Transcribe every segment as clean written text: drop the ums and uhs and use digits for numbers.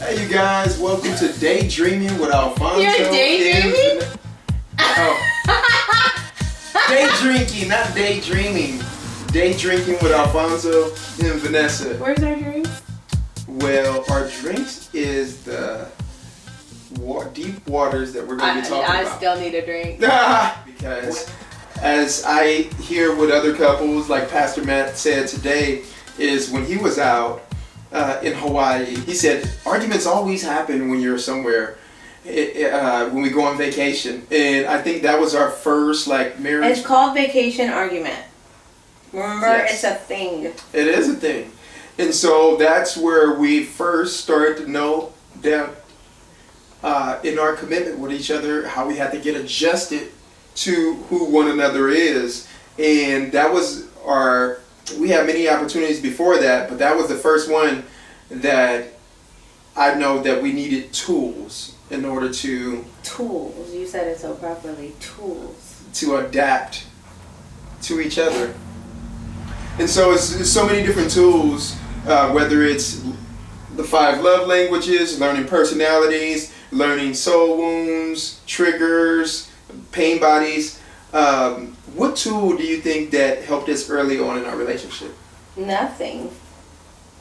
Hey you guys, welcome to Daydreaming with Alfonso. You're daydreaming? Day drinking, not daydreaming. Day drinking with Alfonso and Vanessa. Where's our drinks? Well, our drinks is the deep waters that we're going to be talking about. I still need a drink. Because as I hear with other couples, like Pastor Matt said today, is when he was out in Hawaii, he said arguments always happen when you're somewhere. When we go on vacation, and I think that was our first marriage. It's called vacation argument. Remember, yes. It's a thing. It is a thing, and so that's where we first started to know that in our commitment with each other, how we had to get adjusted to who one another is, and that was our. We had many opportunities before that, but that was the first one that I know that we needed tools in order to... Tools. You said it so properly. Tools. To adapt to each other. And so it's so many different tools, whether it's the 5 love languages, learning personalities, learning soul wounds, triggers, pain bodies. What tool do you think that helped us early on in our relationship? Nothing.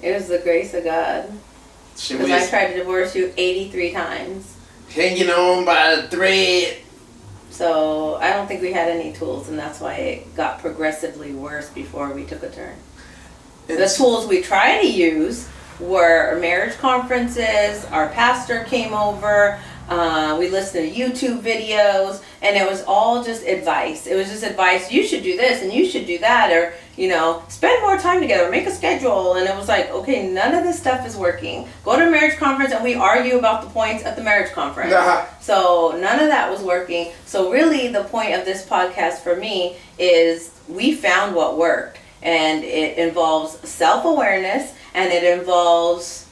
It was the grace of God. Because I tried to divorce you 83 times. Hanging on by a thread. So I don't think we had any tools, and that's why it got progressively worse before we took a turn. The tools we tried to use were marriage conferences, our pastor came over, we listened to YouTube videos, and it was all just advice. It was just advice, you should do this and you should do that, or spend more time together, make a schedule. And it was like, okay, none of this stuff is working. Go to a marriage conference and we argue about the points at the marriage conference. So none of that was working. So really the point of this podcast for me is we found what worked, and it involves self-awareness, and it involves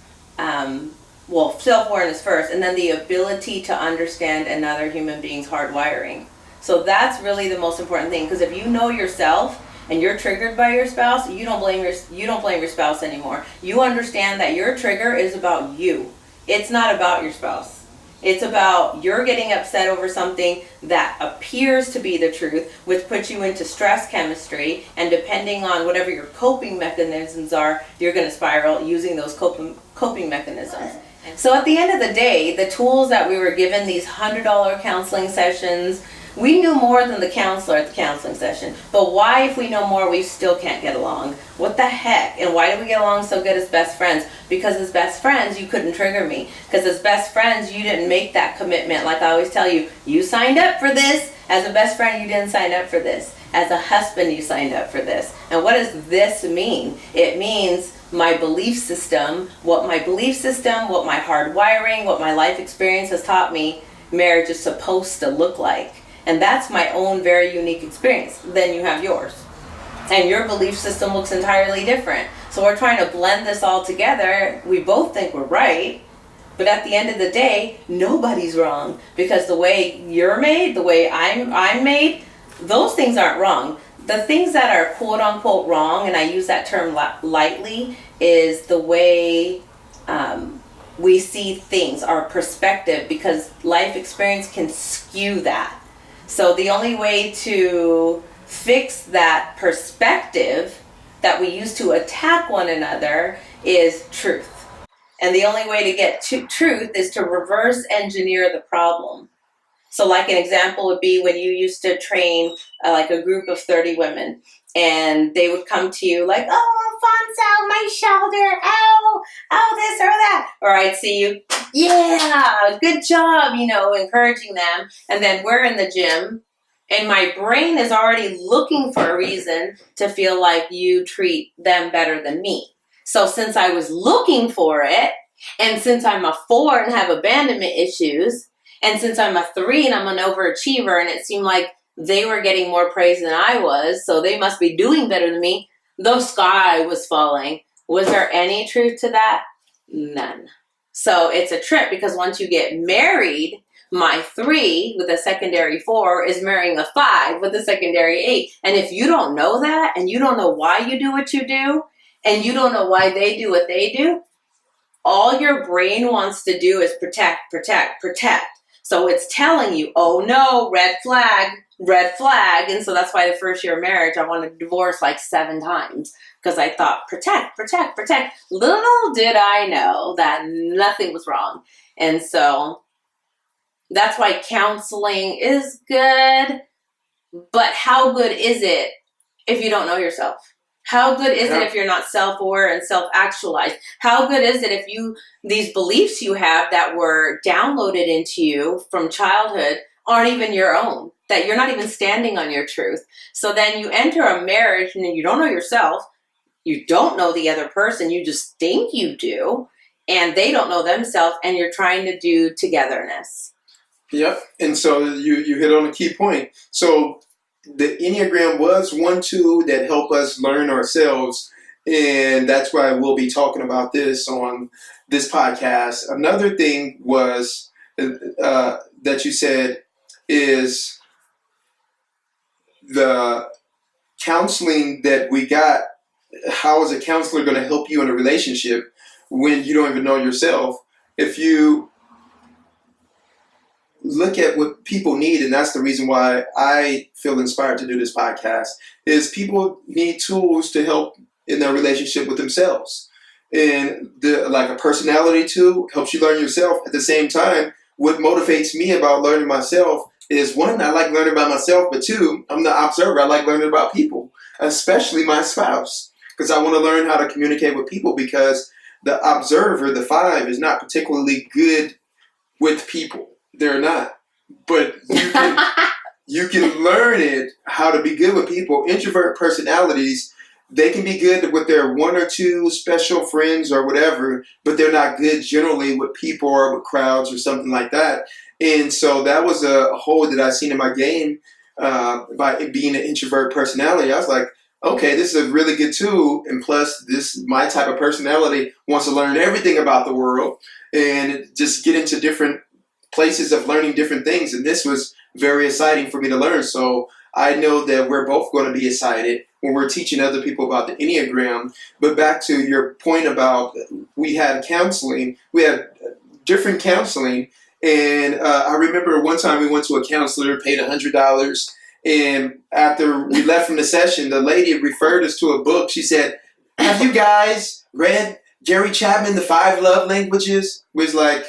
self-awareness first, and then the ability to understand another human being's hardwiring. So that's really the most important thing, because if you know yourself and you're triggered by your spouse, you don't blame your spouse anymore. You understand that your trigger is about you. It's not about your spouse. It's about you're getting upset over something that appears to be the truth, which puts you into stress chemistry, and depending on whatever your coping mechanisms are, you're going to spiral using those coping mechanisms. So at the end of the day, the tools that we were given, these $100 counseling sessions, we knew more than the counselor at the counseling session. But why, if we know more, we still can't get along? What the heck? And why do we get along so good as best friends? Because as best friends, you couldn't trigger me. Because as best friends, you didn't make that commitment. Like I always tell you, you signed up for this. As a best friend, you didn't sign up for this. As a husband, you signed up for this. And what does this mean? It means my belief system, what my hard wiring, what my life experience has taught me marriage is supposed to look like. And that's my own very unique experience. Then you have yours. And your belief system looks entirely different. So we're trying to blend this all together. We both think we're right. But at the end of the day, nobody's wrong. Because the way you're made, the way I'm made, those things aren't wrong. The things that are quote unquote wrong, and I use that term lightly, is the way we see things, our perspective, because life experience can skew that. So the only way to fix that perspective that we use to attack one another is truth. And the only way to get to truth is to reverse engineer the problem. So like an example would be when you used to train a group of 30 women, and they would come to you like, oh, Alfonso, my shoulder, oh, this or that. Or I'd see you, yeah, good job, encouraging them. And then we're in the gym, and my brain is already looking for a reason to feel like you treat them better than me. So since I was looking for it, and since I'm a 4 and have abandonment issues, and since I'm a 3 and I'm an overachiever, and it seemed like they were getting more praise than I was, so they must be doing better than me, the sky was falling. Was there any truth to that? None. So it's a trip, because once you get married, my 3 with a secondary 4 is marrying a 5 with a secondary 8. And if you don't know that, and you don't know why you do what you do, and you don't know why they do what they do, all your brain wants to do is protect, protect, protect. So it's telling you, oh no, red flag, red flag. And so that's why the first year of marriage, I wanted to divorce like 7 times because I thought, protect, protect, protect. Little did I know that nothing was wrong. And so that's why counseling is good. But how good is it if you don't know yourself? How good is it if you're not self-aware and self-actualized? How good is it if these beliefs you have that were downloaded into you from childhood aren't even your own, that you're not even standing on your truth? So then you enter a marriage and you don't know yourself, you don't know the other person, you just think you do, and they don't know themselves, and you're trying to do togetherness. Yep. And so you hit on a key point. So the Enneagram was one tool that helped us learn ourselves. And that's why we'll be talking about this on this podcast. Another thing was that you said is the counseling that we got. How is a counselor going to help you in a relationship when you don't even know yourself? If you look at what people need, and that's the reason why I feel inspired to do this podcast, is people need tools to help in their relationship with themselves. And like a personality tool helps you learn yourself. At the same time, what motivates me about learning myself is, one, I like learning about myself, but 2, I'm the observer. I like learning about people, especially my spouse, because I want to learn how to communicate with people, because the observer, the 5, is not particularly good with people. They're not. But you can learn it, how to be good with people. Introvert personalities, they can be good with their 1 or 2 special friends or whatever, but they're not good generally with people or with crowds or something like that. And so that was a hole that I seen in my game by being an introvert personality. I was like, okay, this is a really good tool. And plus, my type of personality wants to learn everything about the world and just get into different places of learning different things. And this was very exciting for me to learn. So I know that we're both going to be excited when we're teaching other people about the Enneagram. But back to your point about, we had counseling, we had different counseling. And I remember one time we went to a counselor, paid $100. And after we left from the session, the lady referred us to a book. She said, have you guys read Gary Chapman, The 5 Love Languages? Was like,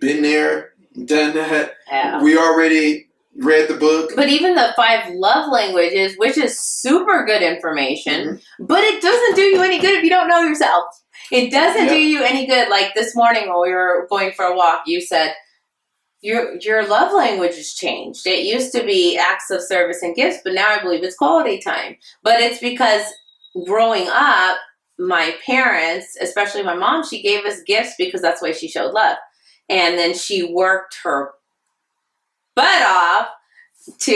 been there, done that. Yeah. We already read the book. But even the 5 love languages, which is super good information, but it doesn't do you any good if you don't know yourself. It doesn't do you any good. Like this morning when we were going for a walk, you said, your love language has changed. It used to be acts of service and gifts, but now I believe it's quality time. But it's because growing up, my parents, especially my mom, she gave us gifts because that's the way she showed love. And then she worked her butt off to...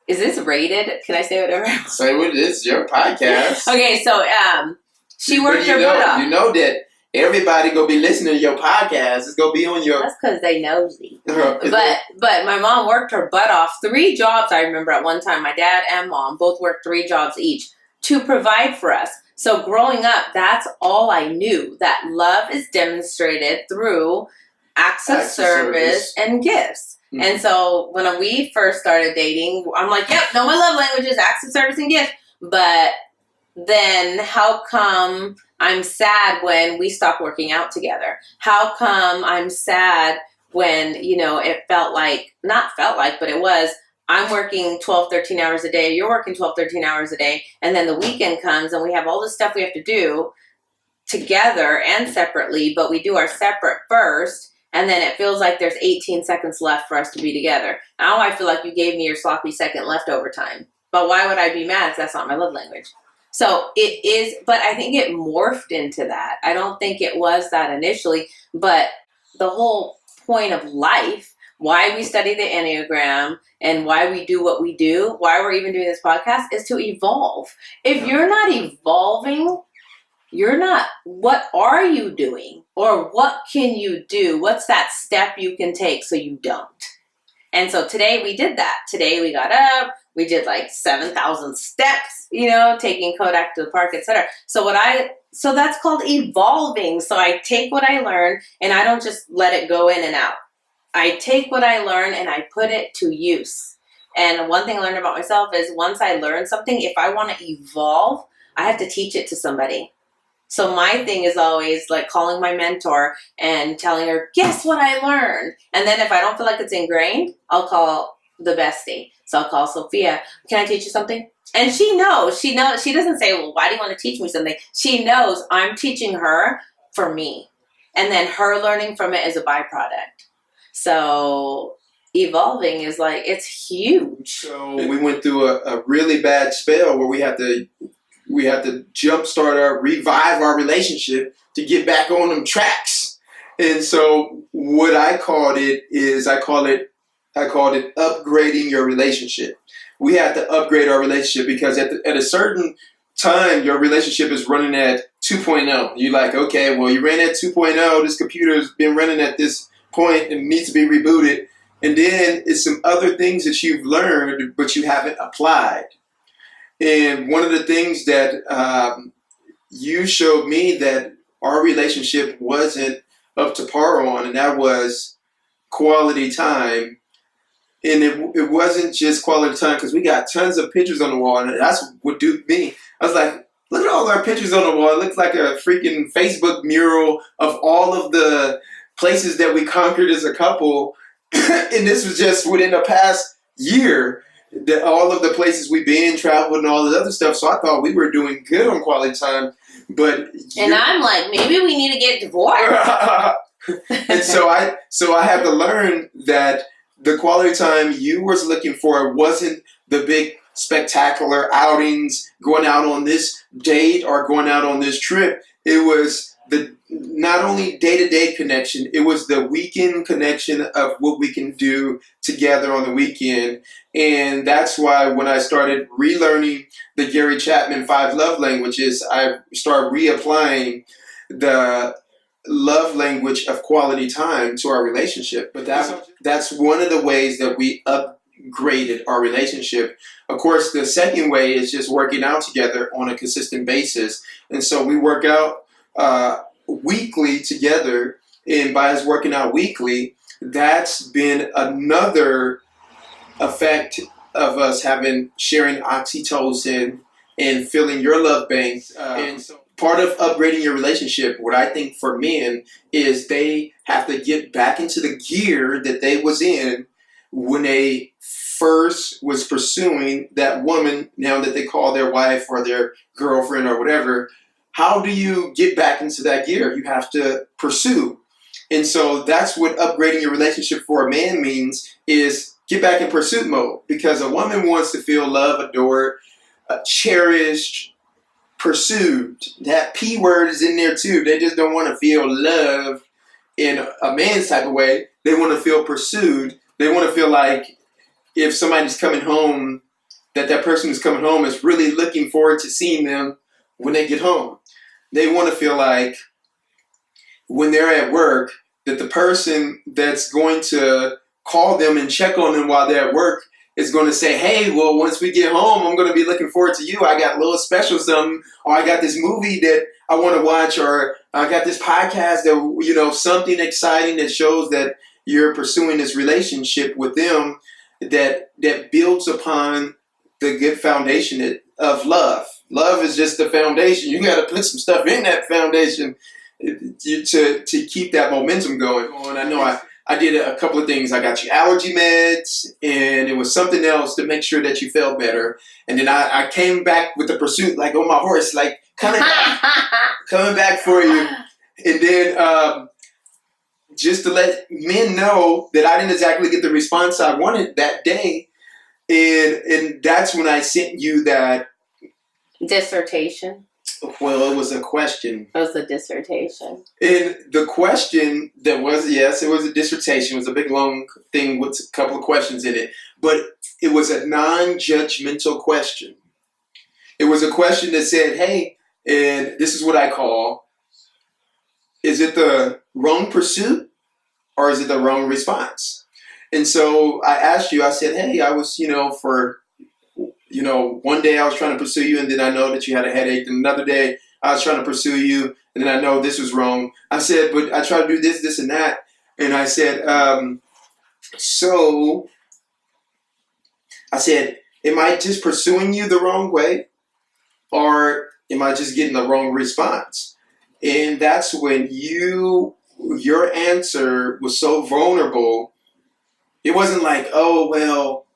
Is this rated? Can I say whatever? Say what it is. Your podcast. Okay, so she worked her butt off. You know that everybody gonna be listening to your podcast. It's gonna be on your... That's because they nosy. But my mom worked her butt off. 3 jobs, I remember at one time. My dad and mom both worked 3 jobs each to provide for us. So growing up, that's all I knew. That love is demonstrated through acts of service and gifts. Mm-hmm. And so when we first started dating, I'm like, yep, know my love languages, acts of service and gifts. But then how come I'm sad when we stopped working out together? How come I'm sad when, it felt like, but it was, I'm working 12, 13 hours a day, you're working 12, 13 hours a day, and then the weekend comes and we have all this stuff we have to do together and separately, but we do our separate first, and then it feels like there's 18 seconds left for us to be together. Now I feel like you gave me your sloppy second leftover time. But why would I be mad if that's not my love language? So it is, but I think it morphed into that. I don't think it was that initially, but the whole point of life, why we study the Enneagram and why we do what we do, why we're even doing this podcast, is to evolve. If you're not evolving, what are you doing? Or what can you do? What's that step you can take so you don't? And so today we did that. Today we got up, we did like 7,000 steps, taking Kodak to the park, etc. So what I So that's called evolving. So I take what I learn and I don't just let it go in and out. I take what I learn and I put it to use. And one thing I learned about myself is once I learn something, if I want to evolve, I have to teach it to somebody. So my thing is always like calling my mentor and telling her, guess what I learned? And then if I don't feel like it's ingrained, I'll call the bestie. So I'll call Sophia. Can I teach you something? And she knows. She doesn't say, well, why do you want to teach me something? She knows I'm teaching her for me. And then her learning from it is a byproduct. So evolving is like, it's huge. So we went through a really bad spell where we had to revive our relationship to get back on them tracks. And so what I called it is I called it upgrading your relationship. We had to upgrade our relationship because at a certain time, your relationship is running at 2.0. You're like, okay, well, you ran at 2.0. This computer's been running at this point and needs to be rebooted. And then it's some other things that you've learned, but you haven't applied. And one of the things that you showed me that our relationship wasn't up to par on, and that was quality time. And it wasn't just quality time because we got tons of pictures on the wall, and that's what duped me. I was like, look at all our pictures on the wall. It looks like a freaking Facebook mural of all of the places that we conquered as a couple. And this was just within the past year, that all of the places we've been, traveled, and all this other stuff. So I thought we were doing good on quality time. And I'm like, maybe we need to get divorced. And so I had to learn that the quality time you was looking for wasn't the big spectacular outings, going out on this date or going out on this trip. It was the not only day-to-day connection, it was the weekend connection of what we can do together on the weekend. And that's why when I started relearning the Gary Chapman 5 love languages, I started reapplying the love language of quality time to our relationship. But that's one of the ways that we upgraded our relationship. Of course, the second way is just working out together on a consistent basis. And so we work out weekly together. And by us working out weekly, that's been another effect of us sharing oxytocin and filling your love bank. And so part of upgrading your relationship, what I think for men is they have to get back into the gear that they was in when they first was pursuing that woman, now that they call their wife or their girlfriend or whatever. How do you get back into that gear? You have to pursue. And so that's what upgrading your relationship for a man means, is get back in pursuit mode. Because a woman wants to feel loved, adored, cherished, pursued. That P word is in there too. They just don't want to feel love in a man's type of way. They want to feel pursued. They want to feel like if somebody's coming home, that person who's coming home is really looking forward to seeing them when they get home. They want to feel like when they're at work, that the person that's going to call them and check on them while they're at work is going to say, hey, well, once we get home, I'm going to be looking forward to you. I got a little special something, or I got this movie that I want to watch, or I got this podcast that, something exciting that shows that you're pursuing this relationship with them that builds upon the good foundation of love. Love is just the foundation. You got to put some stuff in that foundation to keep that momentum going. I know I did a couple of things. I got you allergy meds, and it was something else to make sure that you felt better. And then I came back with the pursuit, like on my horse, like coming back for you. And then just to let men know that I didn't exactly get the response I wanted that day. And that's when I sent you that dissertation. Well, it was a question. It was a dissertation. And the question that was, yes, it was a dissertation. It was a big, long thing with a couple of questions in it. But it was a non-judgmental question. It was a question that said, hey, and this is what I call, is it the wrong pursuit or is it the wrong response? And so I asked you, I said, hey, I was, one day I was trying to pursue you, and then I know that you had a headache. And another day I was trying to pursue you, and then I know this was wrong. I said, but I tried to do this, this, and that. And I said, so I said, am I just pursuing you the wrong way? Or am I just getting the wrong response? And that's when your answer was so vulnerable. It wasn't like, oh, well,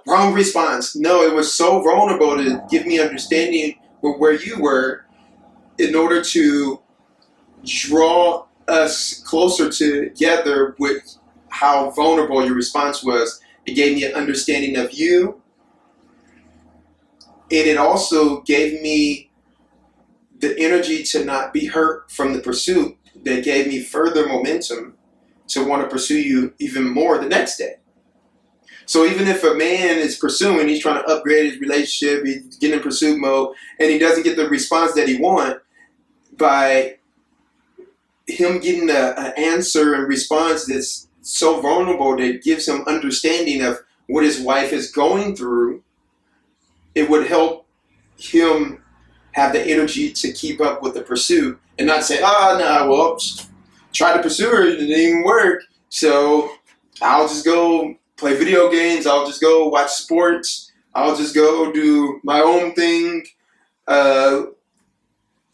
wrong response. No, it was so vulnerable to give me understanding where you were in order to draw us closer together with how vulnerable your response was. It gave me an understanding of you. And it also gave me the energy to not be hurt from the pursuit that gave me further momentum to want to pursue you even more the next day. So even if a man is pursuing, he's trying to upgrade his relationship, he's getting in pursuit mode, and he doesn't get the response that he wants, by him getting an answer and response that's so vulnerable that gives him understanding of what his wife is going through, it would help him have the energy to keep up with the pursuit and not say, try to pursue her, it didn't even work, so I'll just go play video games, I'll just go watch sports, I'll just go do my own thing.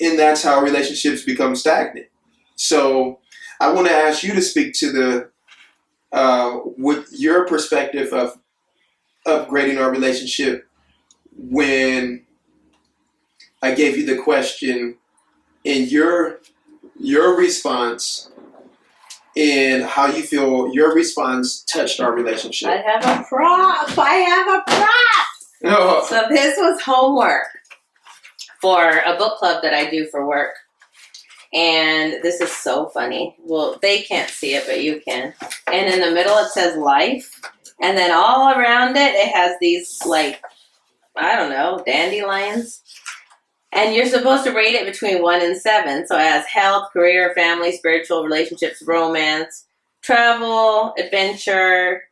And that's how relationships become stagnant. So I want to ask you to speak to with your perspective of upgrading our relationship when I gave you the question and your response and how you feel your response touched our relationship. I have a prop. Oh. So this was homework for a book club that I do for work. And this is so funny. Well, they can't see it, but you can. And in the middle it says life. And then all around it, it has these, dandelions. And you're supposed to rate it between 1 and 7. So it has health, career, family, spiritual, relationships, romance, travel, adventure,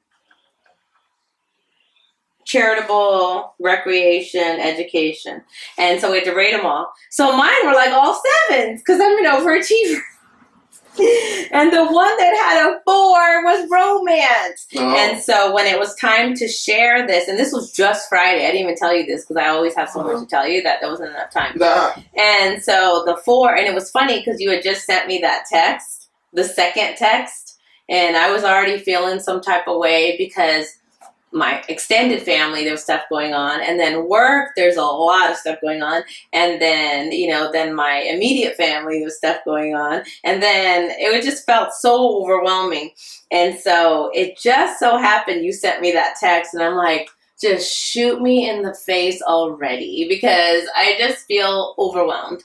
charitable, recreation, education. And so we had to rate them all. So mine were all 7s because I'm an overachiever. And the one that had a 4 was romance. Oh. And so when it was time to share this, and this was just Friday, I didn't even tell you this because I always have so much to tell you that there wasn't enough time. Nah. And so the 4, and it was funny because you had just sent me that text, the second text, and I was already feeling some type of way because my extended family, there was stuff going on, and then work, there's a lot of stuff going on, and then, then my immediate family, there's stuff going on, and then it just felt so overwhelming, and so it just so happened you sent me that text, and I'm like, just shoot me in the face already, because I just feel overwhelmed.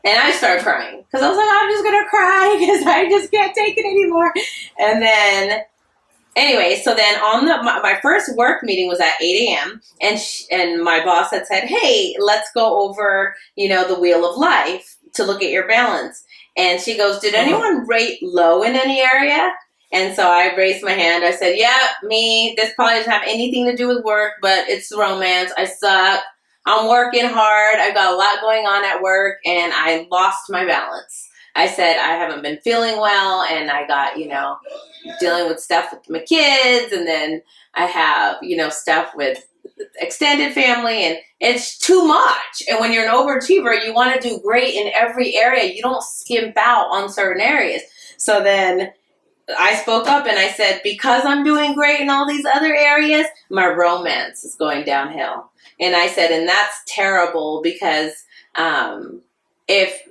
And I started crying, because I was like, I'm just going to cry, because I just can't take it anymore, and then anyway, so then on my first work meeting was at 8 a.m. and my boss had said, hey, let's go over, the wheel of life to look at your balance. And she goes, did anyone rate low in any area? And so I raised my hand. I said, yeah, me. This probably doesn't have anything to do with work, but it's romance. I suck. I'm working hard. I've got a lot going on at work, and I lost my balance. I said, I haven't been feeling well, and I got, dealing with stuff with my kids, and then I have, stuff with extended family, and it's too much. And when you're an overachiever, you want to do great in every area. You don't skimp out on certain areas. So then I spoke up and I said, because I'm doing great in all these other areas, my romance is going downhill. And I said, and that's terrible because if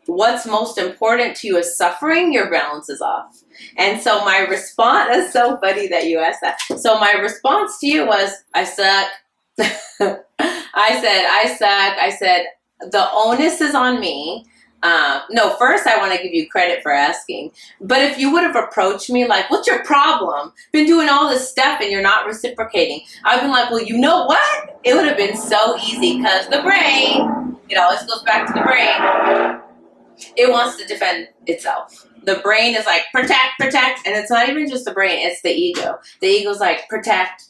what's most important to you is suffering, your balance is off. And so my response, that's so funny that you asked that. So my response to you was, I suck. I said, I suck. I said, the onus is on me. No, first I want to give you credit for asking. But if you would have approached me like, what's your problem? Been doing all this stuff and you're not reciprocating. I've been like, well, you know what? It would have been so easy because the brain, it always goes back to the brain. It wants to defend itself. The brain is like, protect, and it's not even just the brain, it's the ego. The ego's like, protect,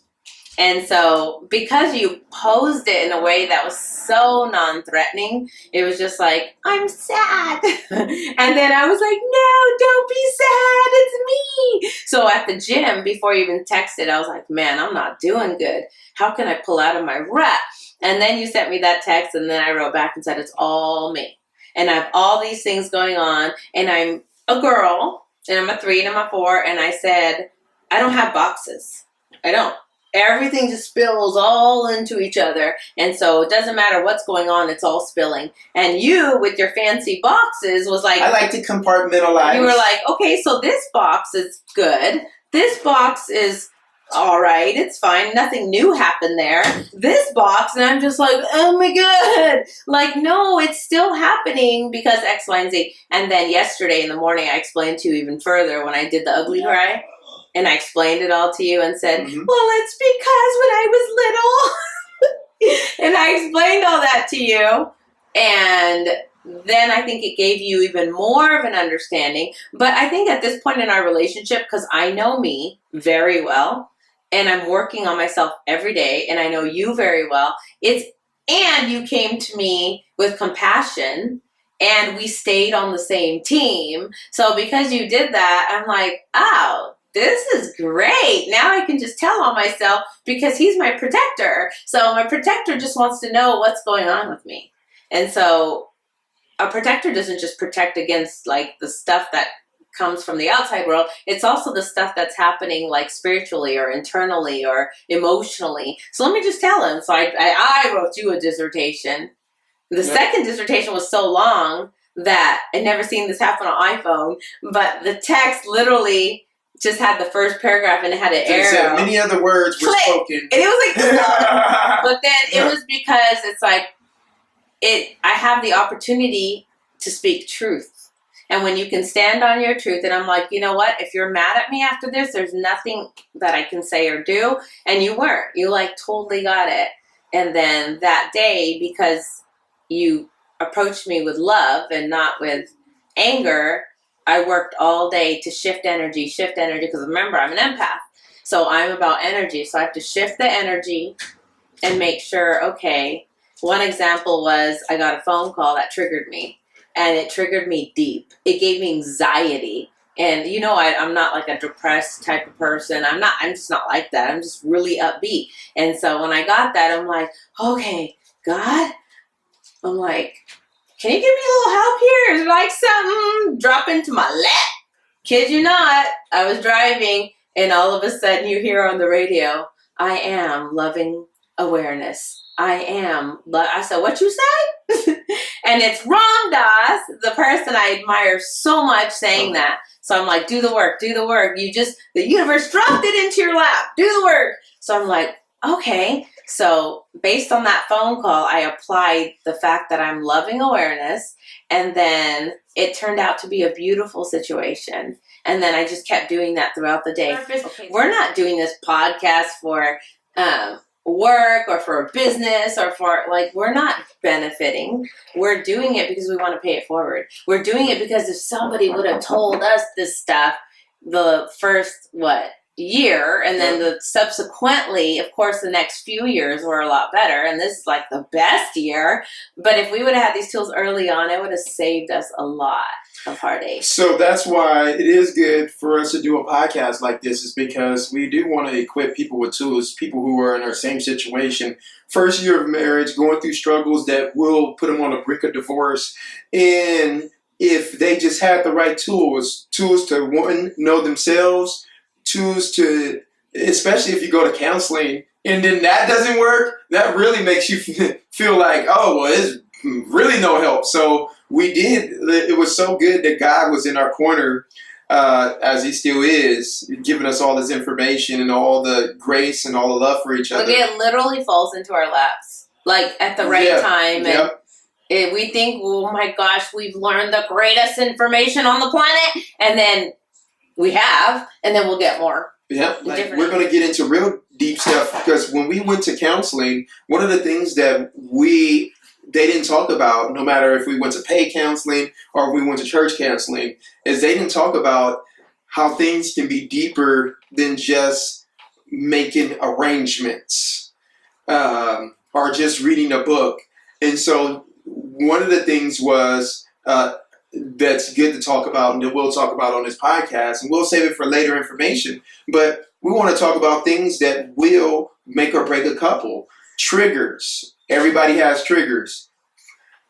And so because you posed it in a way that was so non-threatening, it was just like, I'm sad. And then I was like, no, don't be sad. It's me. So at the gym, before you even texted, I was like, man, I'm not doing good. How can I pull out of my rut? And then you sent me that text, and then I wrote back and said, it's all me. And I have all these things going on, and I'm a girl, and I'm a 3 and I'm a 4, and I said, I don't have boxes. I don't. Everything just spills all into each other. And so it doesn't matter what's going on, it's all spilling. And you, with your fancy boxes, was like... I like to compartmentalize. You were like, okay, so this box is good. This box is all right. It's fine. Nothing new happened there. This box, and I'm just like, oh my God. Like, no, it's still happening because X, Y, and Z. And then yesterday in the morning, I explained to you even further when I did the ugly cry. And I explained it all to you and said, well, it's because when I was little. And I explained all that to you. And then I think it gave you even more of an understanding. But I think at this point in our relationship, because I know me very well, and I'm working on myself every day, and I know you very well, and you came to me with compassion, and we stayed on the same team. So because you did that, I'm like, oh, this is great. Now I can just tell on myself because he's my protector. So my protector just wants to know what's going on with me. And so a protector doesn't just protect against like the stuff that comes from the outside world. It's also the stuff that's happening like spiritually or internally or emotionally. So let me just tell him. So I wrote you a dissertation. The second dissertation was so long that I'd never seen this happen on iPhone, but the text literally just had the first paragraph and it had an arrow. Many other words were spoken. And it was like, but then it was because it's like, I have the opportunity to speak truth. And when you can stand on your truth, and I'm like, you know what? If you're mad at me after this, there's nothing that I can say or do. And you weren't. You like totally got it. And then that day, because you approached me with love and not with anger, I worked all day to shift energy, because remember, I'm an empath. So I'm about energy. So I have to shift the energy and make sure, okay, one example was I got a phone call that triggered me. And it triggered me deep. It gave me anxiety. And you know, I'm not like a depressed type of person. I'm just not like that. I'm just really upbeat. And so when I got that, I'm like, okay, God, I'm like, can you give me a little help here? Is like something drop into my lap? Kid you not, I was driving and all of a sudden you hear on the radio, I am loving awareness. I said, what you say? And it's Ram Dass, the person I admire so much, saying that. So I'm like, do the work. The universe dropped it into your lap. Do the work. So I'm like, okay. So based on that phone call, I applied the fact that I'm loving awareness. And then it turned out to be a beautiful situation. And then I just kept doing that throughout the day. Okay. We're not doing this podcast for work or for a business or for we're not benefiting. We're doing it because we want to pay it forward. We're doing it because if somebody would have told us this stuff the first year, and then the subsequently, of course, the next few years were a lot better, and this is like the best year. But if we would have had these tools early on, it would have saved us a lot of heartache. So that's why it is good for us to do a podcast like this, is because we do want to equip people with tools, people who are in our same situation, first year of marriage, going through struggles that will put them on the brink of divorce. And if they just had the right tools to, one, know themselves, tools to, especially if you go to counseling and then that doesn't work, that really makes you feel like, oh, well, it's really no help. So it was so good that God was in our corner, as he still is, giving us all this information and all the grace and all the love for each other. It literally falls into our laps, at the right time. And we think, oh my gosh, we've learned the greatest information on the planet. And then we have, and then we'll get more. Yeah, we're going to get into real deep stuff, because when we went to counseling, one of the things that they didn't talk about, no matter if we went to paid counseling or if we went to church counseling, is they didn't talk about how things can be deeper than just making arrangements, or just reading a book. And so one of the things was that's good to talk about, and that we'll talk about on this podcast, and we'll save it for later information. But we want to talk about things that will make or break a couple. Triggers. Everybody has triggers.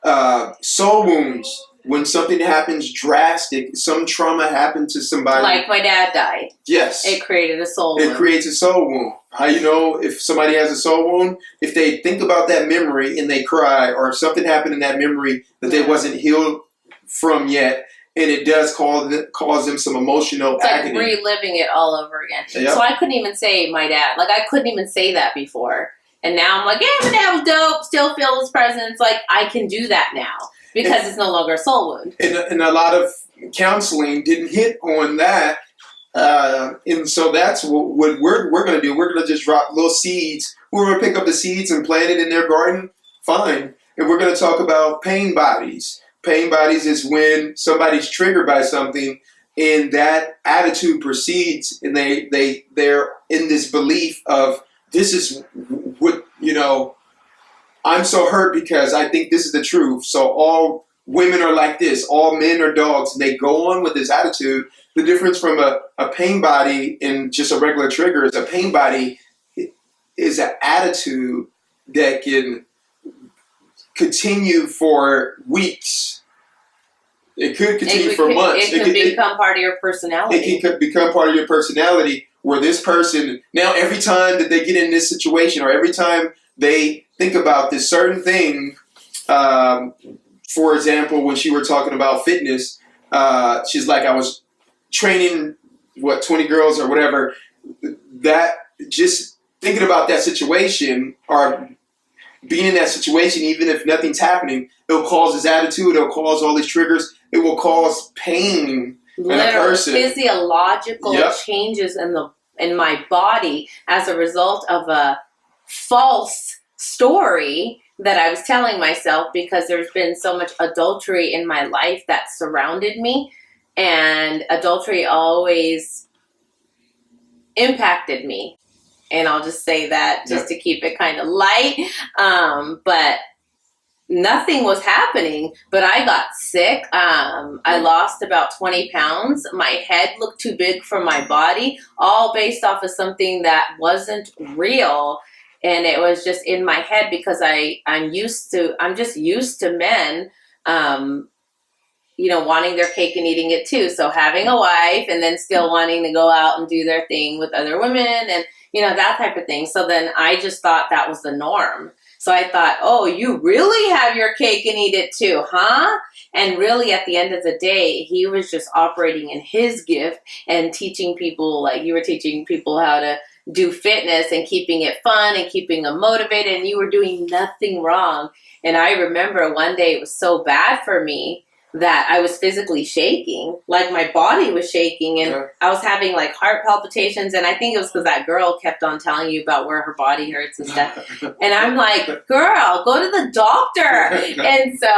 Soul wounds. When something happens drastic, some trauma happened to somebody. Like my dad died. Yes. It created a soul wound. It creates a soul wound. How you know if somebody has a soul wound? If they think about that memory and they cry, or if something happened in that memory that they wasn't healed from yet, and it does cause them some emotional agony. Like reliving it all over again. Yep. So I couldn't even say my dad. Like, I couldn't even say that before. And now I'm like, yeah, my dad was dope. Still feel his presence. Like, I can do that now. Because it's no longer a soul wound. And a lot of counseling didn't hit on that. And so that's what we're going to do. We're going to just drop little seeds. We're going to pick up the seeds and plant it in their garden. Fine. And we're going to talk about pain bodies. Pain bodies is when somebody's triggered by something and that attitude proceeds, and they're in this belief of, this is what, I'm so hurt because I think this is the truth. So all women are like this. All men are dogs. And they go on with this attitude. The difference from a pain body and just a regular trigger is a pain body is an attitude that can continue for weeks. It could continue for months. It can become part of your personality. It can become part of your personality, where this person, now every time that they get in this situation, or every time they think about this certain thing, for example, when she were talking about fitness, she's like, I was training, 20 girls or whatever. That, just thinking about that situation, or being in that situation, even if nothing's happening, it'll cause this attitude, it'll cause all these triggers, it will cause pain in a person. Physiological changes in my body as a result of a false story that I was telling myself, because there's been so much adultery in my life that surrounded me, and adultery always impacted me. And I'll just say that just to keep it kind of light. But nothing was happening, but I got sick. I lost about 20 pounds. My head looked too big for my body, all based off of something that wasn't real. And it was just in my head, because I'm just used to men, wanting their cake and eating it too. So having a wife and then still wanting to go out and do their thing with other women and, that type of thing. So then I just thought that was the norm. So I thought, oh, you really have your cake and eat it too, huh? And really, at the end of the day, he was just operating in his gift and teaching people, like you were teaching people how to do fitness and keeping it fun and keeping them motivated, and you were doing nothing wrong. And I remember one day it was so bad for me that I was physically shaking, like my body was shaking, and I was having like heart palpitations. And I think it was because that girl kept on telling you about where her body hurts and stuff. And I'm like, girl, go to the doctor. And so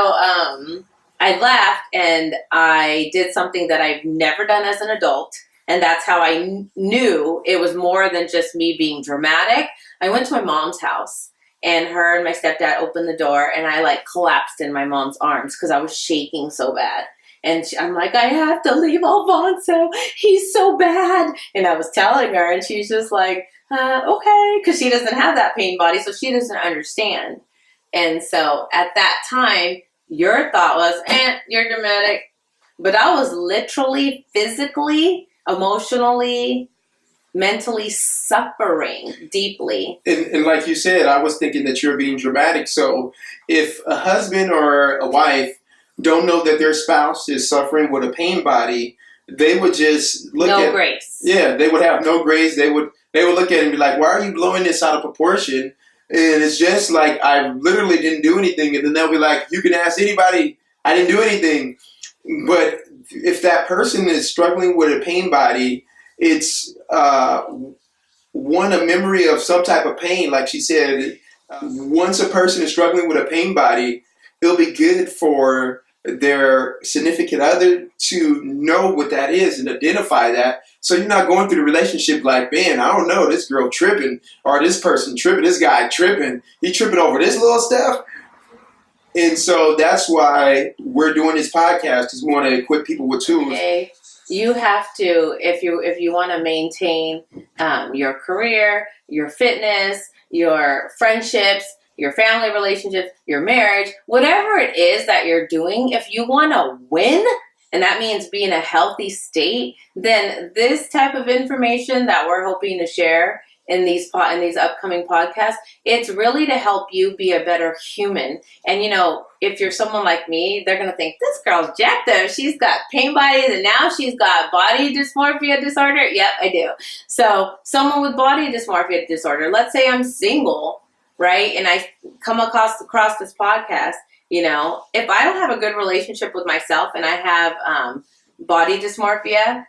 I left and I did something that I've never done as an adult. And that's how I knew it was more than just me being dramatic. I went to my mom's house, and her and my stepdad opened the door, and I like collapsed in my mom's arms because I was shaking so bad. And I'm like, I have to leave Alfonso. He's so bad. And I was telling her, and she's just like, okay. Because she doesn't have that pain body, so she doesn't understand. And so at that time, your thought was, you're dramatic. But I was literally, physically, emotionally, mentally suffering deeply. And like you said, I was thinking that you're being dramatic. So if a husband or a wife don't know that their spouse is suffering with a pain body, they would just look at... No grace. Yeah, they would have no grace. They would look at it and be like, why are you blowing this out of proportion? And it's just like, I literally didn't do anything. And then they'll be like, you can ask anybody, I didn't do anything. But if that person is struggling with a pain body, it's a memory of some type of pain. Like she said, once a person is struggling with a pain body, it'll be good for their significant other to know what that is and identify that. So you're not going through the relationship like, man, I don't know, this girl tripping, or this person tripping, this guy tripping, he tripping over this little stuff. And so that's why we're doing this podcast, because we want to equip people with tools. Okay. You have to, if you want to maintain your career, your fitness, your friendships, your family relationships, your marriage, whatever it is that you're doing, if you want to win, and that means be in a healthy state, then this type of information that we're hoping to share in these upcoming podcasts, it's really to help you be a better human. And if you're someone like me, they're gonna think, this girl's jacked up. She's got pain bodies, and now she's got body dysmorphia disorder. Yep, I do. So someone with body dysmorphia disorder, let's say I'm single, right? And I come across this podcast, if I don't have a good relationship with myself and I have body dysmorphia,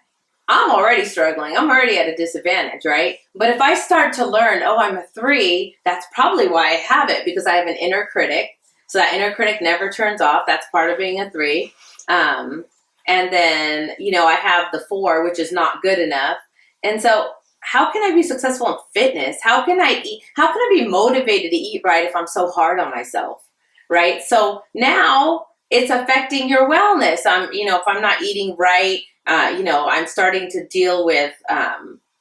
I'm already struggling. I'm already at a disadvantage, right? But if I start to learn, I'm a 3, that's probably why I have it, because I have an inner critic. So that inner critic never turns off. That's part of being a 3. And then, I have the 4, which is not good enough. And so how can I be successful in fitness? How can I be motivated to eat right if I'm so hard on myself, right? So now it's affecting your wellness. If I'm not eating right, I'm starting to deal with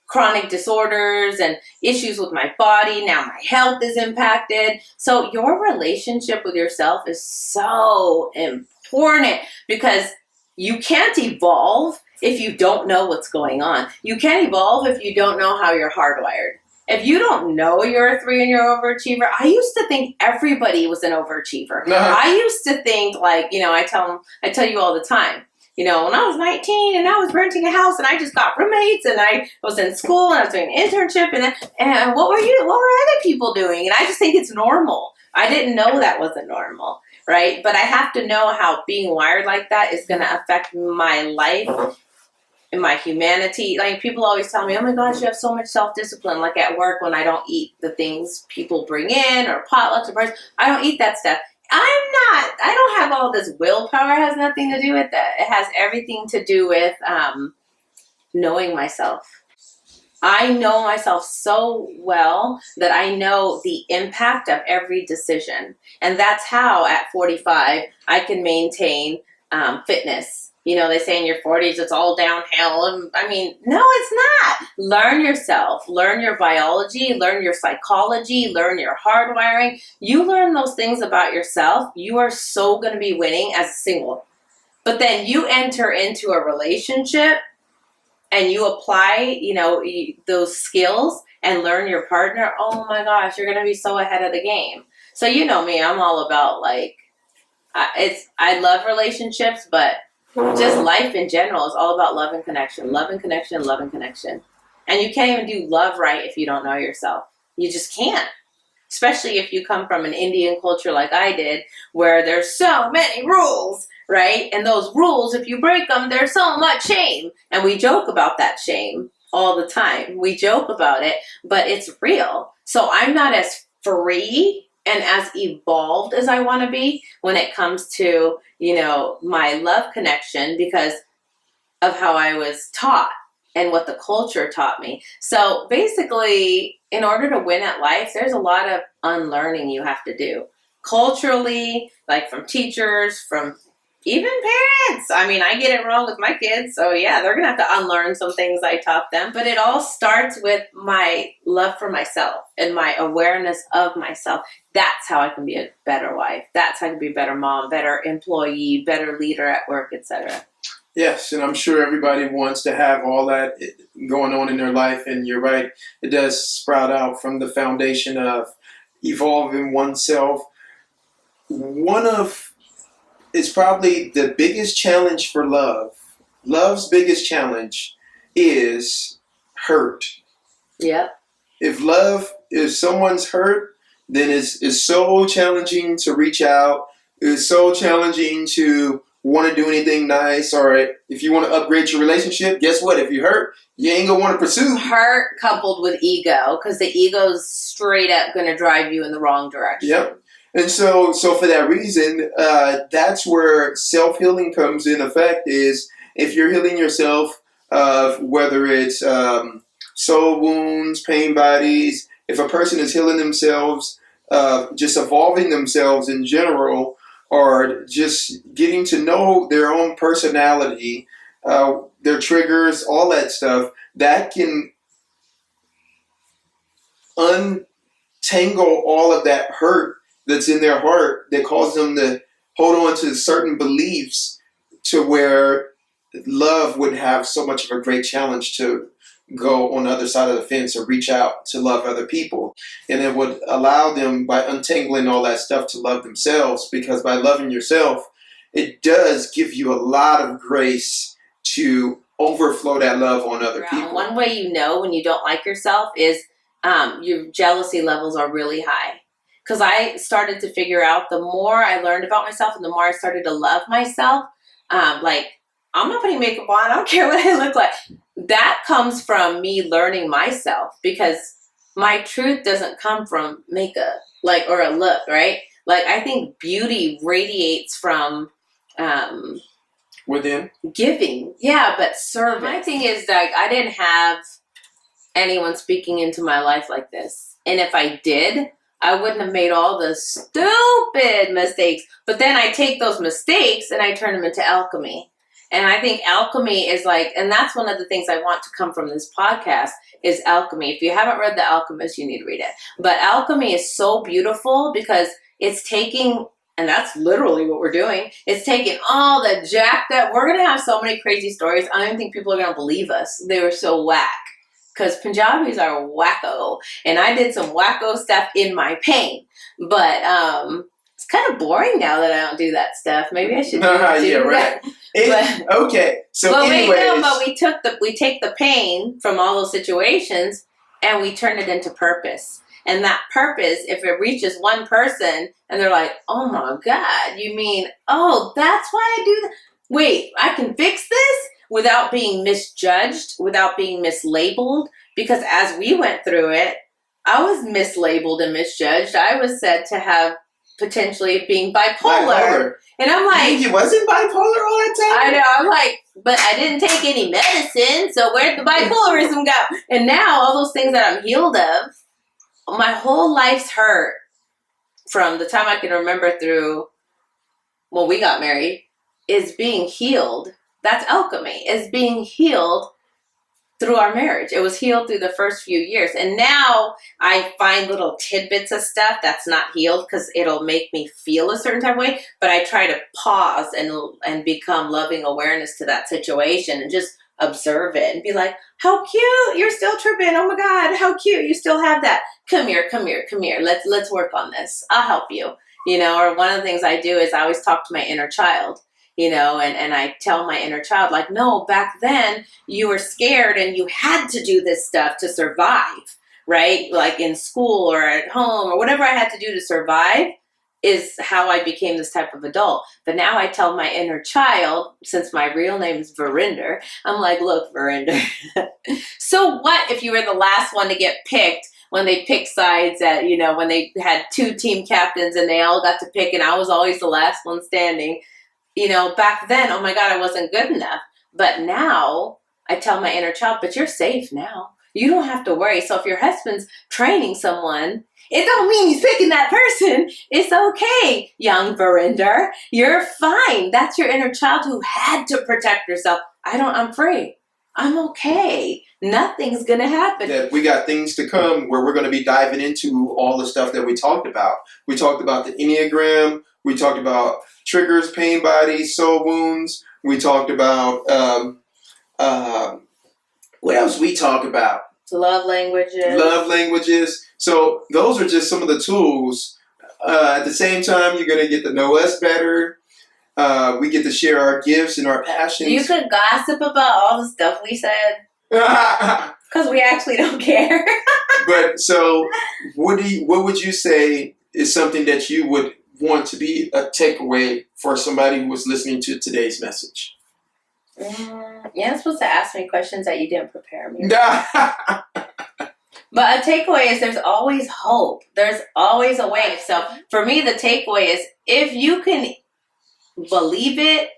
chronic disorders and issues with my body. Now my health is impacted. So your relationship with yourself is so important, because you can't evolve if you don't know what's going on. You can't evolve if you don't know how you're hardwired. If you don't know you're a 3 and you're an overachiever, I used to think everybody was an overachiever. I used to think I tell you all the time, when I was 19 and I was renting a house and I just got roommates and I was in school and I was doing an internship and what were other people doing? And I just think it's normal. I didn't know that wasn't normal, right? But I have to know how being wired like that is going to affect my life and my humanity. Like, people always tell me, oh my gosh, you have so much self-discipline. Like at work, when I don't eat the things people bring in or potlucks or parties, I don't eat that stuff. I don't have all this willpower. It has nothing to do with that. It has everything to do with knowing myself. I know myself so well that I know the impact of every decision. And that's how at 45 I can maintain fitness. They say in your 40s it's all downhill. I mean, no, it's not. Learn yourself. Learn your biology. Learn your psychology. Learn your hardwiring. You learn those things about yourself, you are so going to be winning as a single. But then you enter into a relationship and you apply, those skills and learn your partner. Oh my gosh, you're going to be so ahead of the game. So me, I'm all about I love relationships, but just life in general is all about love and connection, love and connection, love and connection. And you can't even do love right if you don't know yourself. You just can't. Especially if you come from an Indian culture like I did, where there's so many rules, right? And those rules, if you break them, there's so much shame. And we joke about that shame all the time. We joke about it, but it's real. So I'm not as free and as evolved as I want to be when it comes to, my love connection, because of how I was taught and what the culture taught me. So basically, in order to win at life, there's a lot of unlearning you have to do. Culturally, like from teachers, from even parents. I mean, I get it wrong with my kids. So yeah, they're going to have to unlearn some things I taught them. But it all starts with my love for myself and my awareness of myself. That's how I can be a better wife. That's how I can be a better mom, better employee, better leader at work, etc. Yes, and I'm sure everybody wants to have all that going on in their life. And you're right, it does sprout out from the foundation of evolving oneself. It's probably the biggest challenge for love. Love's biggest challenge is hurt. Yep. If someone's hurt, then it's so challenging to reach out. It's so challenging to want to do anything nice. Or if you want to upgrade your relationship, guess what? If you hurt, you ain't going to want to pursue. Hurt coupled with ego, because the ego's straight up going to drive you in the wrong direction. Yep. And so for that reason, that's where self-healing comes in effect. Is if you're healing yourself of whether it's soul wounds, pain bodies. If a person is healing themselves, just evolving themselves in general, or just getting to know their own personality, their triggers, all that stuff, that can untangle all of that hurt that's in their heart that causes them to hold on to certain beliefs, to where love would have so much of a great challenge to go on the other side of the fence or reach out to love other people. And it would allow them, by untangling all that stuff, to love themselves, because by loving yourself, it does give you a lot of grace to overflow that love on other people. One way you know when you don't like yourself is your jealousy levels are really high. Because I started to figure out, the more I learned about myself and the more I started to love myself, like, I'm not putting makeup on, I don't care what I look like. That comes from me learning myself, because my truth doesn't come from makeup, like, or a look, right? Like, I think beauty radiates from within giving. Yeah, but service. My thing is that I didn't have anyone speaking into my life like this. And if I did, I wouldn't have made all the stupid mistakes. But then I take those mistakes and I turn them into alchemy. And I think alchemy is like, and that's one of the things I want to come from this podcast, is alchemy. If you haven't read The Alchemist, you need to read it. But alchemy is so beautiful, because it's taking, and that's literally what we're doing, it's taking all the jacked up, we're going to have so many crazy stories. I don't even think people are going to believe us. They were so whack. Because Punjabis are wacko. And I did some wacko stuff in my pain. But it's kind of boring now that I don't do that stuff. Maybe I should do yeah, right. Okay. So but anyways. wait, no, but we take the pain from all those situations and we turn it into purpose. And that purpose, if it reaches one person and they're like, oh my God, you mean, oh, that's why I do that? Wait, I can fix this? Without being misjudged, without being mislabeled. Because as we went through it, I was mislabeled and misjudged. I was said to have potentially being bipolar. And I'm like, you wasn't bipolar all that time? I know, I'm like, but I didn't take any medicine, so where'd the bipolarism go? And now all those things that I'm healed of, my whole life's hurt from the time I can remember through when we got married, is being healed. That's alchemy, is being healed through our marriage. It was healed through the first few years. And now I find little tidbits of stuff that's not healed, because it'll make me feel a certain type of way. But I try to pause and become loving awareness to that situation and just observe it and be like, how cute, you're still tripping. Oh my God, how cute, you still have that. Come here. Let's work on this. I'll help you. You know, or one of the things I do is I always talk to my inner child. You know, and I tell my inner child, like, no, back then you were scared and you had to do this stuff to survive, right? Like in school or at home or whatever I had to do to survive is how I became this type of adult. But now I tell my inner child, since my real name is Verinder, I'm like, look, Verinder, so what if you were the last one to get picked when they picked sides at, you know, when they had 2 team captains and they all got to pick and I was always the last one standing. You know, back then, oh my God, I wasn't good enough. But now I tell my inner child, but you're safe now. You don't have to worry. So if your husband's training someone, it don't mean he's picking that person. It's okay, young Verinder. You're fine. That's your inner child who had to protect herself. I'm free. I'm okay. Nothing's going to happen. That we got things to come where we're going to be diving into all the stuff that we talked about. We talked about the Enneagram. We talked about triggers, pain bodies, soul wounds. We talked about, what else we talk about? Love languages. So those are just some of the tools. At the same time, you're going to get to know us better. We get to share our gifts and our passions. You could gossip about all the stuff we said. Because we actually don't care. But so what would you say is something that you would want to be a takeaway for somebody who was listening to today's message? You're not supposed to ask me questions that you didn't prepare me. But a takeaway is there's always hope. There's always a way. So for me, the takeaway is if you can believe it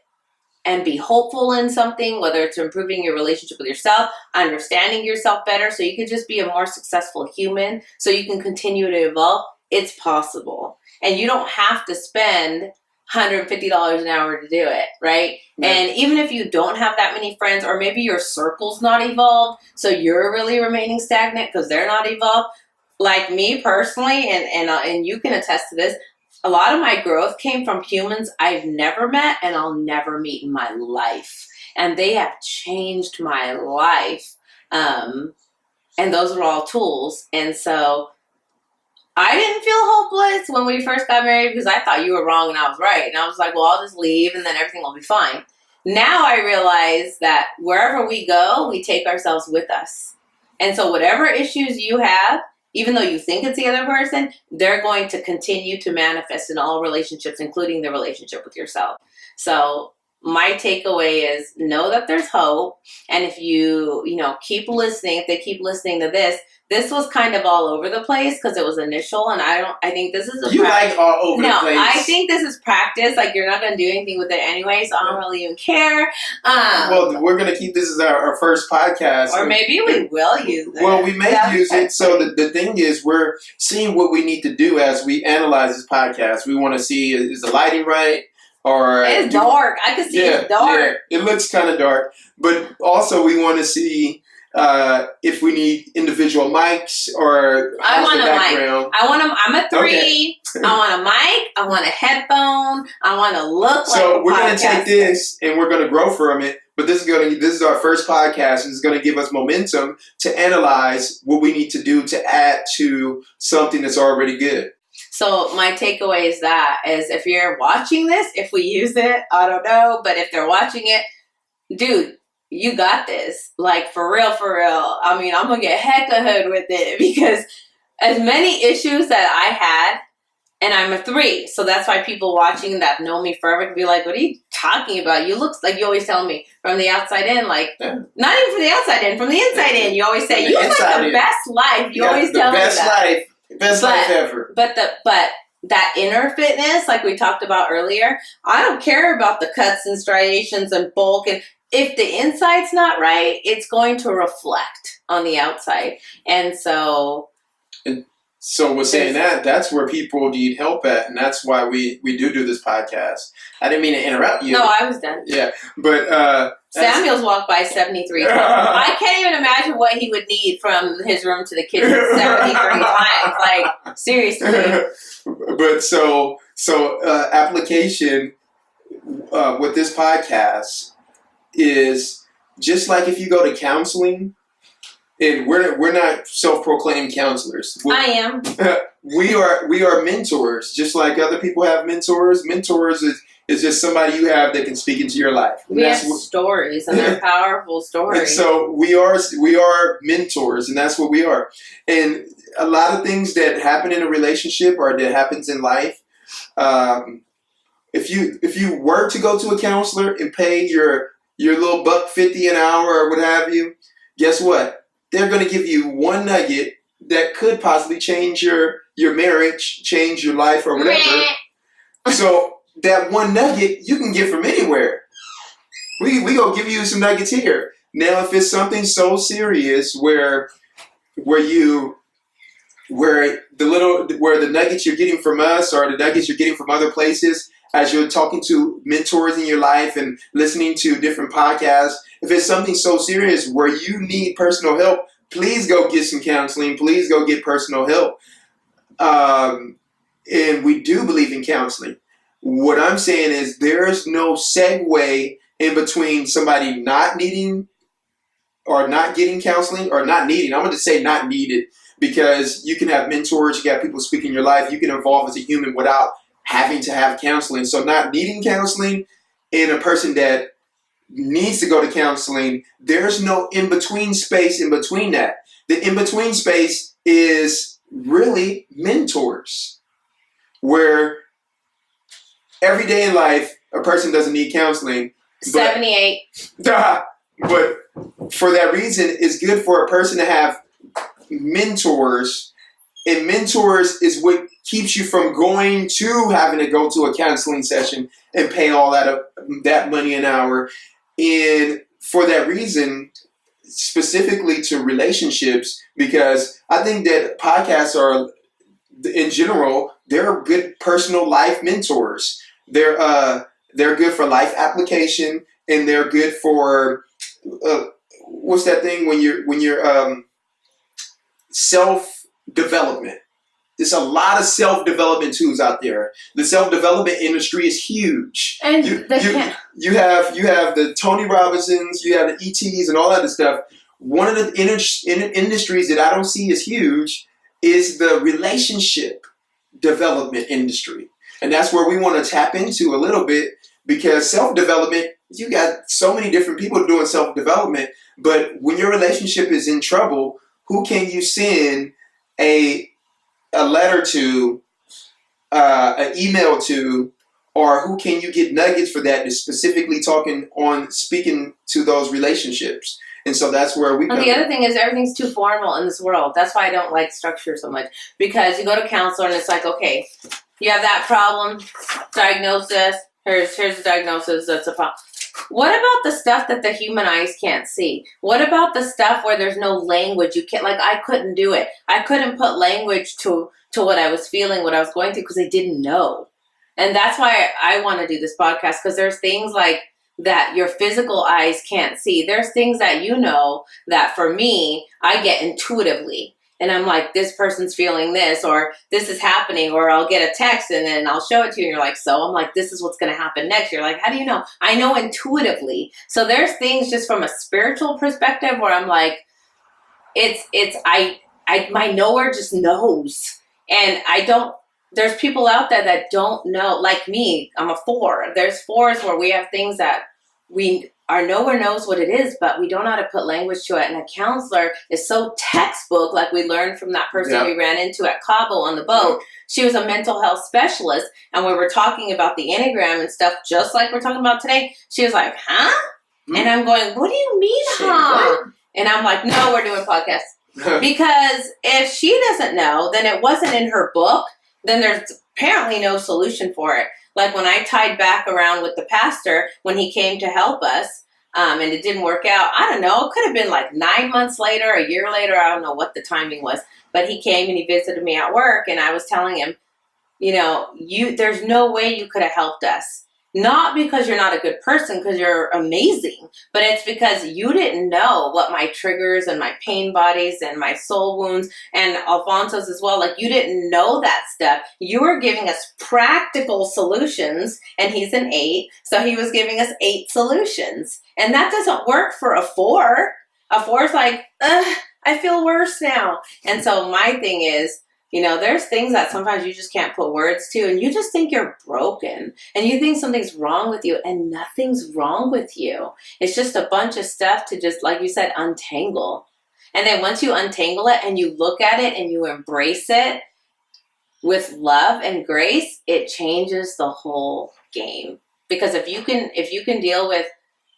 and be hopeful in something, whether it's improving your relationship with yourself, understanding yourself better, so you can just be a more successful human, so you can continue to evolve, it's possible. And you don't have to spend $150 an hour to do it, right? Mm-hmm. And even if you don't have that many friends, or maybe your circle's not evolved, so you're really remaining stagnant because they're not evolved. Like me personally, and you can attest to this, a lot of my growth came from humans I've never met and I'll never meet in my life. And they have changed my life. And those are all tools. And so I didn't feel hopeless when we first got married because I thought you were wrong and I was right. And I was like, well, I'll just leave and then everything will be fine. Now I realize that wherever we go, we take ourselves with us. And so whatever issues you have, even though you think it's the other person, they're going to continue to manifest in all relationships, including the relationship with yourself. So my takeaway is know that there's hope. And if you keep listening, if they keep listening to this was kind of all over the place because it was initial, and I think this is like all over the place. No, I think this is practice. Like you're not going to do anything with it anyway, so I don't really even care. Well, we're going to keep this as our first podcast, or maybe we will use it. Well, we may use it. So the thing is, we're seeing what we need to do as we analyze this podcast. We want to see is the lighting right. Or it's dark. I can see it's dark. Yeah, it looks kind of dark. But also we want to see if we need individual mics or I want the background. Mic. I want them. I'm a 3. Okay. I want a mic. I want a headphone. I want to look like. So we're going to take this and we're going to grow from it. But this is our first podcast, and it's going to give us momentum to analyze what we need to do to add to something that's already good. So my takeaway is if you're watching this, if we use it, I don't know, but if they're watching it, dude, you got this. Like, for real. I mean, I'm going to get hecka hood with it because as many issues that I had, and I'm a 3, so that's why people watching that know me forever can be like, what are you talking about? You look like you always tell me from the outside in, like, not even from the outside in, from the inside in. You always say, you look like the best life. You always tell me that. Best life ever. But that inner fitness, like we talked about earlier, I don't care about the cuts and striations and bulk. And if the inside's not right, it's going to reflect on the outside. And so... So with saying that's where people need help at, and that's why we do this podcast. I didn't mean to interrupt you. No, I was done. Yeah, but... Samuel's walked by 73 times. I can't even imagine what he would need from his room to the kitchen 73 times. Like, seriously. But so application with this podcast is just like if you go to counseling, and we're not self-proclaimed counselors. I am. We are mentors, just like other people have mentors. Mentors is just somebody you have that can speak into your life. We have stories, and they're powerful stories. And so we are mentors, and that's what we are. And a lot of things that happen in a relationship or that happens in life, if you were to go to a counselor and pay your little $1.50 an hour or what have you, guess what? They're going to give you one nugget that could possibly change your marriage, change your life or whatever. So that one nugget you can get from anywhere. We gonna give you some nuggets here. Now, if it's something so serious where the nuggets you're getting from us or the nuggets you're getting from other places as you're talking to mentors in your life and listening to different podcasts, if it's something so serious where you need personal help, please go get some counseling. Please go get personal help. And we do believe in counseling. What I'm saying is there's no segue in between somebody not needing or not getting counseling or not needing. I'm going to say not needed because you can have mentors, you got people speaking in your life, you can evolve as a human without having to have counseling. So not needing counseling and a person that needs to go to counseling, there's no in-between space in between that. The in-between space is really mentors, where every day in life, a person doesn't need counseling. 78. But for that reason, it's good for a person to have mentors, and mentors is what keeps you from going to having to go to a counseling session and pay all that money an hour. And for that reason, specifically to relationships, because I think that podcasts are, in general, they're good personal life mentors. They're good for life application, and they're good for what's that thing when you're self development. There's a lot of self development tools out there. The self development industry is huge. And you have the Tony Robbinsons, you have the ETs, and all that stuff. One of the industries that I don't see as huge is the relationship development industry. And that's where we want to tap into a little bit, because self-development, you got so many different people doing self-development, but when your relationship is in trouble, who can you send a letter to, an email to, or who can you get nuggets for that is specifically speaking to those relationships? And so that's where we come. And the other thing is, everything's too formal in this world. That's why I don't like structure so much. Because you go to counselor and it's like, okay, you have that problem, diagnosis, here's the diagnosis, that's a problem. What about the stuff that the human eyes can't see? What about the stuff where there's no language? You can't, like, I couldn't do it. I couldn't put language to what I was feeling, what I was going through, because I didn't know. And that's why I want to do this podcast, because there's things like that your physical eyes can't see. There's things that that for me, I get intuitively. And I'm like, this person's feeling this, or this is happening, or I'll get a text and then I'll show it to you and you're like, so? I'm like, this is what's going to happen next. You're like, how do you know? I know intuitively. So there's things just from a spiritual perspective where I'm like, my knower just knows. And there's people out there that don't know, like me, I'm a 4. There's 4s where we have things that our knower knows what it is, but we don't know how to put language to it. And a counselor is so textbook, like we learned from that person we ran into at Cabo on the boat. She was a mental health specialist, and we were talking about the Enneagram and stuff, just like we're talking about today. She was like, huh? Mm-hmm. And I'm going, what do you mean, huh? And I'm like, no, we're doing podcasts. Because if she doesn't know, then it wasn't in her book, then there's apparently no solution for it. Like when I tied back around with the pastor when he came to help us, and it didn't work out. I don't know. It could have been like 9 months later, a year later. I don't know what the timing was. But he came and he visited me at work, and I was telling him, there's no way you could have helped us. Not because you're not a good person, because you're amazing, but it's because you didn't know what my triggers and my pain bodies and my soul wounds, and Alfonso's as well, like you didn't know that stuff. You were giving us practical solutions, and he's an 8, so he was giving us 8 solutions. And that doesn't work for a 4. A 4 is like, I feel worse now. And so my thing is, there's things that sometimes you just can't put words to, and you just think you're broken, and you think something's wrong with you, and nothing's wrong with you. It's just a bunch of stuff to just, like you said, untangle. And then once you untangle it and you look at it and you embrace it with love and grace, it changes the whole game. Because if you can deal with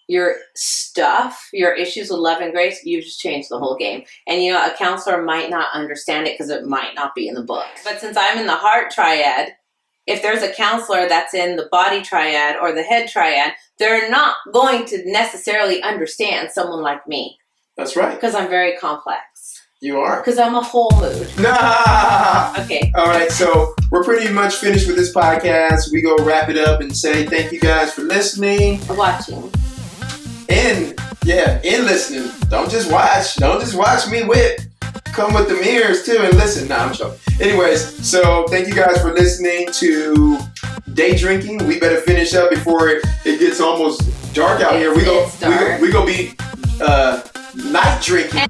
your stuff, your issues with love and grace, you just change the whole game. And a counselor might not understand it because it might not be in the book. But since I'm in the heart triad, if there's a counselor that's in the body triad or the head triad, they're not going to necessarily understand someone like me. That's right. Because I'm very complex. You are. Because I'm a whole mood. Nah. Okay. All right, so we're pretty much finished with this podcast. We go wrap it up and say thank you guys for listening. Watching. And listening. Don't just watch me whip. Come with the mirrors too and listen. Nah, I'm joking. Anyways, so thank you guys for listening to Day Drinking. We better finish up before it gets almost dark out here. We go be night drinking.